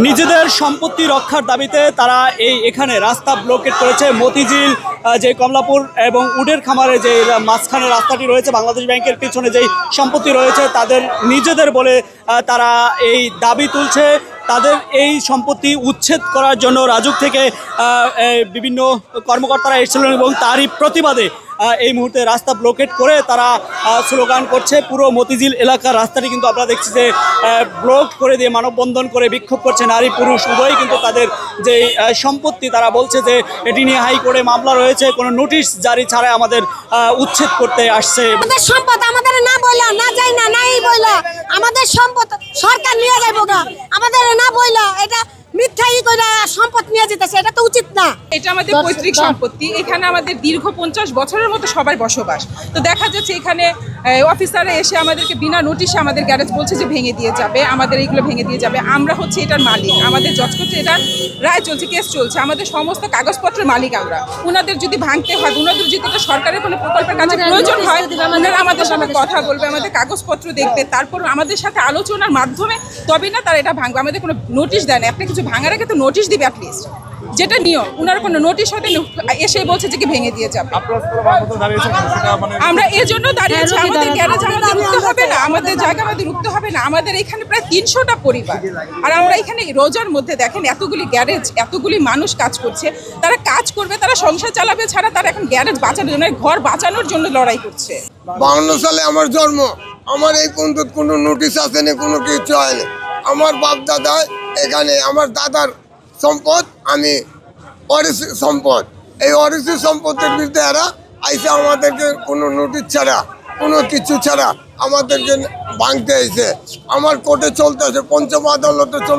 নিজেদের সম্পত্তি রক্ষার দাবিতে তারা এখানে রাস্তা ব্লকেট করেছে। মতিঝিল যে কমলাপুর এবং উডের খামারে যে মাঝখানে রাস্তাটি রয়েছে, বাংলাদেশ ব্যাংকের পিছনে যেই সম্পত্তি রয়েছে তাদের নিজেদের বলে তারা এই দাবি তুলছে। তাদের এই সম্পত্তি উচ্ছেদ করার জন্য রাজুক থেকে বিভিন্ন কর্মকর্তারা এসেছিলেন এবং তারই প্রতিবাদে এই মুহূর্তে রাস্তা ব্লকেট করে তারা স্লোগান করছে। পুরো মতিঝিল এলাকার রাস্তাটি কিন্তু আমরা দেখছি যে ব্লক করে দিয়ে মানববন্ধন করে বিক্ষোভ করছে নারী পুরুষ উভয়ই। কিন্তু তাদের যে সম্পত্তি তারা বলছে যে এটি নিয়ে হাইকোর্টে মামলা রয়েছে, কোনো নোটিশ জারি ছাড়াই আমাদের উচ্ছেদ করতে আসছে। আমাদের সম্পদ আমাদের না বইলা না যাই না নাই বইলা আমাদের সম্পদ সরকার নিয়ে যাইবো গা, আমাদের না বইলা এটা মিথ্যাই কইরা সম্পদ নিয়ে যেতেছে, এটা তো উচিত না। এটা আমাদের পৈতৃক সম্পত্তি, এখানে আমাদের দীর্ঘ 50 বছরের মতো সবার বসবাস। তো দেখা যাচ্ছে এখানে অফিসাররা এসে আমাদেরকে বিনা নোটিশে আমাদের গ্যারেজ বলছে যে ভেঙে দিয়ে যাবে, আমাদের এইগুলো ভেঙে দিয়ে যাবে। আমরা হচ্ছে এটার মালিক, আমাদের জজ করছে, এটার রায় চলছে, কেস চলছে, আমাদের সমস্ত কাগজপত্রের মালিক আমরা। ওনাদের যদি ভাঙতে হয়, ওনাদের যদি এটা সরকারের কোনো প্রকল্পের কাছে প্রয়োজন হয়, ওনারা আমাদের সাথে কথা বলবে, আমাদের কাগজপত্র দেখবে, তারপর আমাদের সাথে আলোচনার মাধ্যমে তবে না তারা এটা ভাঙবে। আমাদের কোনো নোটিশ দেয় না, আপনি কিছু ভাঙার আগে তো নোটিশ দিবে অ্যাটলিস্ট, যেটা নিয়ম। ওনার কোনো নোটিশ হতে এসে বলছে যে কি ভেঙে দিয়ে যাবে। আমরা এই জন্য দাঁড়িয়েছি, আমাদের গ্যারেজ আমাদের রুখতে হবে না, আমাদের জায়গা আমাদের রুখতে হবে না। আমাদের এখানে প্রায় 300টা পরিবার, আর আমরা এখানে রোজার মধ্যে দেখেন এতগুলি গ্যারেজ, এতগুলি মানুষ কাজ করছে। তারা কাজ করবে, তারা সংসার চালাবে, ছাড়া তারা এখন গ্যারেজ বাঁচানোর জন্য, ঘর বাঁচানোর জন্য লড়াই করছে। 52 সালে আমার জন্ম, আমার এই পর্যন্ত কোনো নোটিশ আসেনি, কোনো কিছু হয়নি। আমার বাপ দাদা এখানে, আমার দাদার সম্পদ, আমি ওয়ারিসি সম্পদ, এই ওয়ারিসি সম্পদের বিরুদ্ধে এরা আইসে আমাদেরকে কোনো নোটিশ ছাড়া, কোনো কিছু ছাড়া আমাদেরকে ভাঙতে আইসে। আমার কোর্টে চলতে আছে, পঞ্চম আদালতে চলতে